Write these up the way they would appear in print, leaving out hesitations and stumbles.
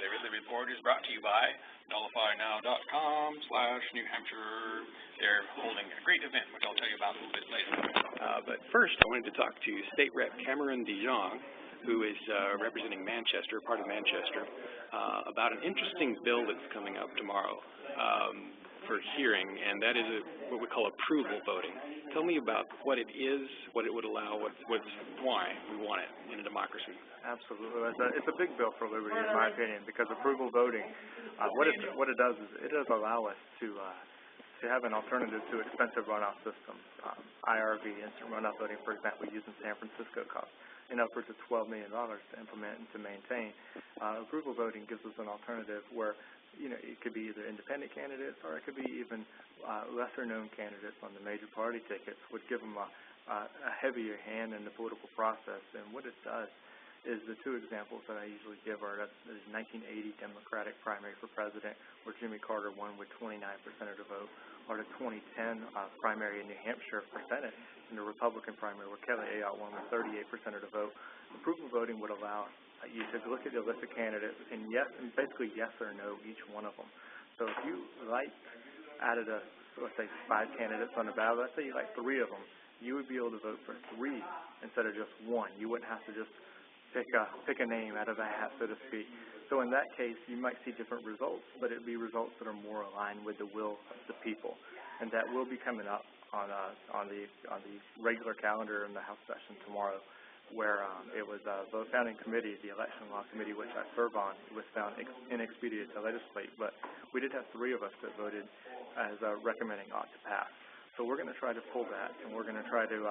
The Ridley Report is brought to you by nullifynow.com/New Hampshire. They're holding a great event, which I'll tell you about a little bit later. But first, I wanted to talk to State Rep Cameron DeJong, who is representing Manchester, part of Manchester, about an interesting bill that's coming up tomorrow for hearing, and that is what we call approval voting. Tell me about what it is, what it would allow, why we want it in a democracy. Absolutely. It's a big bill for liberty, in my opinion, because approval voting, what it does is it does allow us to have an alternative to expensive runoff systems. IRV, instant runoff voting, for example, used in San Francisco, costs upwards of $12 million to implement and to maintain. Approval voting gives us an alternative where, it could be either independent candidates or it could be even lesser-known candidates on the major party tickets, would give them a heavier hand in the political process. And what it does is the two examples that I usually give are the 1980 Democratic primary for president, where Jimmy Carter won with 29% of the vote, or the 2010 primary in New Hampshire for Senate, and the Republican primary where Kelly Ayotte won with 38% of the vote. Approval voting would allow you to look at the list of candidates and basically yes or no each one of them. So if you out of the, let's say, 5 candidates on the ballot, let's say you like 3 of them, you would be able to vote for 3 instead of just 1. You wouldn't have to just pick a name out of a hat, so to speak. So in that case, you might see different results, but it would be results that are more aligned with the will of the people, and that will be coming up on the regular calendar in the House session tomorrow, where it was the founding committee, the election law committee, which I serve on, was found inexpedient to legislate, but we did have 3 of us that voted as recommending ought to pass. So we're going to try to pull that, and we're going to try to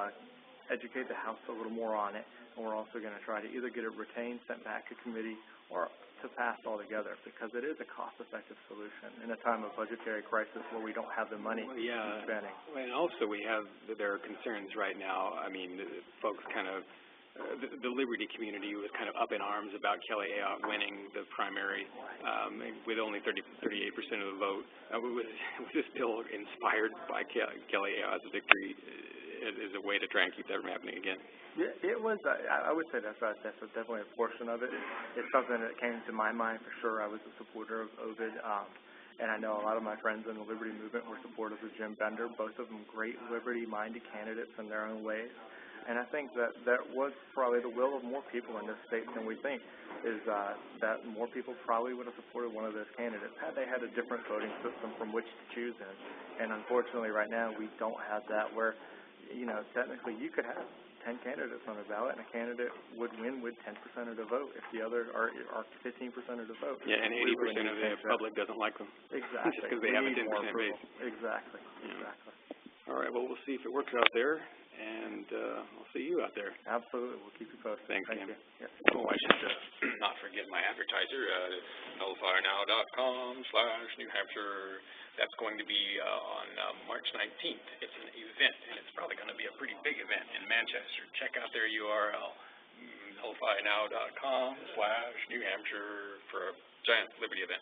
educate the House a little more on it, and we're also going to try to either get it retained, sent back to committee, or to pass altogether, because it is a cost-effective solution in a time of budgetary crisis where we don't have the money to be spending. And also there are concerns right now. I mean, folks kind of, the Liberty community was kind of up in arms about Kelly Ayotte winning the primary with only 38% of the vote. Was this bill inspired by Kelly Ayotte's victory as a way to try and keep that from happening again? Yeah, it was. I would say that's definitely a portion of it. It's something that came to my mind for sure. I was a supporter of ovide, and I know a lot of my friends in the Liberty movement were supporters of Jim Bender, both of them great Liberty-minded candidates in their own ways. And I think that was probably the will of more people in this state than we think, is that more people probably would have supported one of those candidates had they had a different voting system from which to choose in. And unfortunately right now we don't have that, where, technically you could have 10 candidates on the ballot, and a candidate would win with 10% of the vote if the other are 15% of the vote. Yeah, and 80% of the public doesn't like them. Exactly. Just because they have a 10% base. Exactly. Exactly. All right, well, we'll see if it works out there, and I'll see you out there. Absolutely. We'll keep you posted. Thanks, Thank Cam. you. Yes. Oh, I should not forget my advertiser, nullifynow.com/New Hampshire. That's going to be on March 19th. It's an event, and it's probably going to be a pretty big event in Manchester. Check out their URL, nullifynow.com/New Hampshire, for a giant Liberty event.